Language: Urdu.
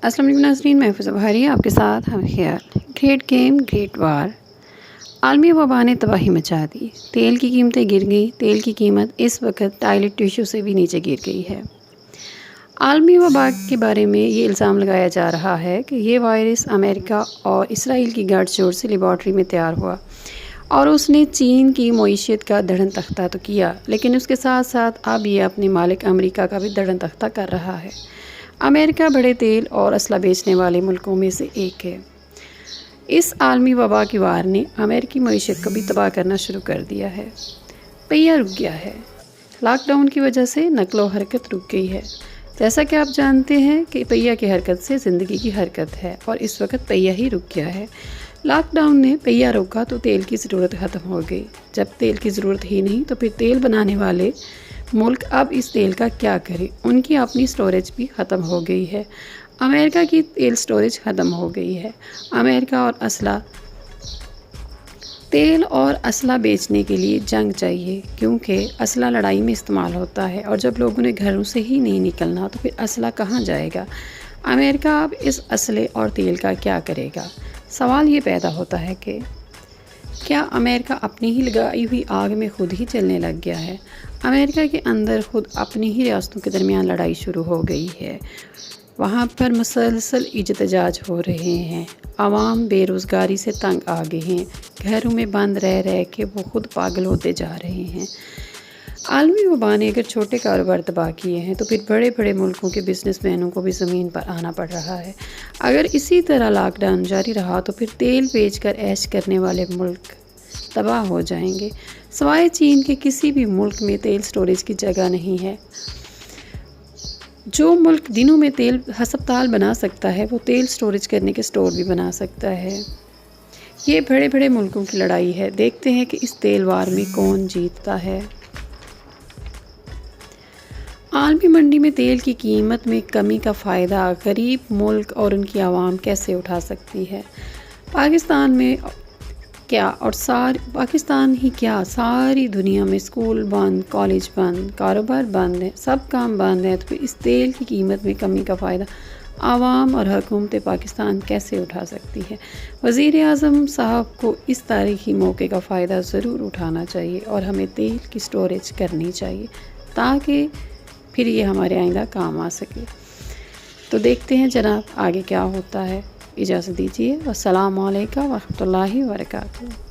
السلام علیکم ناظرین، میں محفوظ بہاری آپ کے ساتھ ہم خیال۔ گریٹ گیم گریٹ وار، عالمی وبا نے تباہی مچا دی، تیل کی قیمتیں گر گئیں۔ تیل کی قیمت اس وقت ٹائلٹ ٹیشو سے بھی نیچے گر گئی ہے۔ عالمی وبا کے بارے میں یہ الزام لگایا جا رہا ہے کہ یہ وائرس امریکہ اور اسرائیل کی گٹھ جوڑ سے لیبارٹری میں تیار ہوا اور اس نے چین کی معیشت کا دھڑن تختہ تو کیا، لیکن اس کے ساتھ ساتھ اب یہ اپنے مالک امریکہ کا بھی دھڑن تختہ کر رہا ہے۔ امریکہ بڑے تیل اور اسلحہ بیچنے والے ملکوں میں سے ایک ہے۔ اس عالمی وبا کی وار نے امریکی معیشت کو بھی تباہ کرنا شروع کر دیا ہے۔ پہیہ رک گیا ہے۔ لاک ڈاؤن کی وجہ سے نقل و حرکت رک گئی ہے۔ جیسا کہ آپ جانتے ہیں کہ پہیہ کی حرکت سے زندگی کی حرکت ہے، اور اس وقت پہیہ ہی رک گیا ہے۔ لاک ڈاؤن نے پہیہ روکا تو تیل کی ضرورت ختم ہو گئی۔ جب تیل کی ضرورت ہی نہیں تو پھر تیل بنانے والے ملک اب اس تیل کا کیا کریں؟ ان کی اپنی سٹوریج بھی ختم ہو گئی ہے۔ امریکہ کی تیل سٹوریج ختم ہو گئی ہے۔ امریکہ اور تیل اور اسلحہ بیچنے کے لیے جنگ چاہیے، کیونکہ اسلحہ لڑائی میں استعمال ہوتا ہے، اور جب لوگوں نے گھروں سے ہی نہیں نکلنا تو پھر اسلحہ کہاں جائے گا؟ امریکہ اب اس اسلحے اور تیل کا کیا کرے گا؟ سوال یہ پیدا ہوتا ہے کہ کیا امریکہ اپنی ہی لگائی ہوئی آگ میں خود ہی جلنے لگ گیا ہے؟ امریکہ کے اندر خود اپنی ہی ریاستوں کے درمیان لڑائی شروع ہو گئی ہے۔ وہاں پر مسلسل احتجاج ہو رہے ہیں۔ عوام بے روزگاری سے تنگ آ گئے ہیں۔ گھروں میں بند رہ کے وہ خود پاگل ہوتے جا رہے ہیں۔ عالمی وبا نے اگر چھوٹے کاروبار تباہ کیے ہیں تو پھر بڑے بڑے ملکوں کے بزنس مینوں کو بھی زمین پر آنا پڑ رہا ہے۔ اگر اسی طرح لاک ڈاؤن جاری رہا تو پھر تیل بیچ کر عیش کرنے والے ملک تباہ ہو جائیں گے۔ سوائے چین کے کسی بھی ملک میں تیل سٹوریج کی جگہ نہیں ہے۔ جو ملک دنوں میں تیل ہسپتال بنا سکتا ہے وہ تیل سٹوریج کرنے کے سٹور بھی بنا سکتا ہے۔ یہ بڑے بڑے ملکوں کی لڑائی ہے۔ دیکھتے ہیں کہ اس تیل وار میں کون جیتتا ہے۔ عالمی منڈی میں تیل کی قیمت میں کمی کا فائدہ غریب ملک اور ان کی عوام کیسے اٹھا سکتی ہے؟ پاکستان میں کیا اور پاکستان ہی کیا، ساری دنیا میں اسکول بند، کالج بند، کاروبار بند ہیں، سب کام بند ہیں، تو پھر اس تیل کی قیمت میں کمی کا فائدہ عوام اور حکومت پاکستان کیسے اٹھا سکتی ہے؟ وزیر اعظم صاحب کو اس تاریخی موقع کا فائدہ ضرور اٹھانا چاہیے اور ہمیں تیل کی سٹوریج کرنی چاہیے تاکہ پھر یہ ہمارے آئندہ کام آ سکے۔ تو دیکھتے ہیں جناب آگے کیا ہوتا ہے۔ اجازت دیجیے۔ السلام علیکم ورحمۃ اللہ وبرکاتہ۔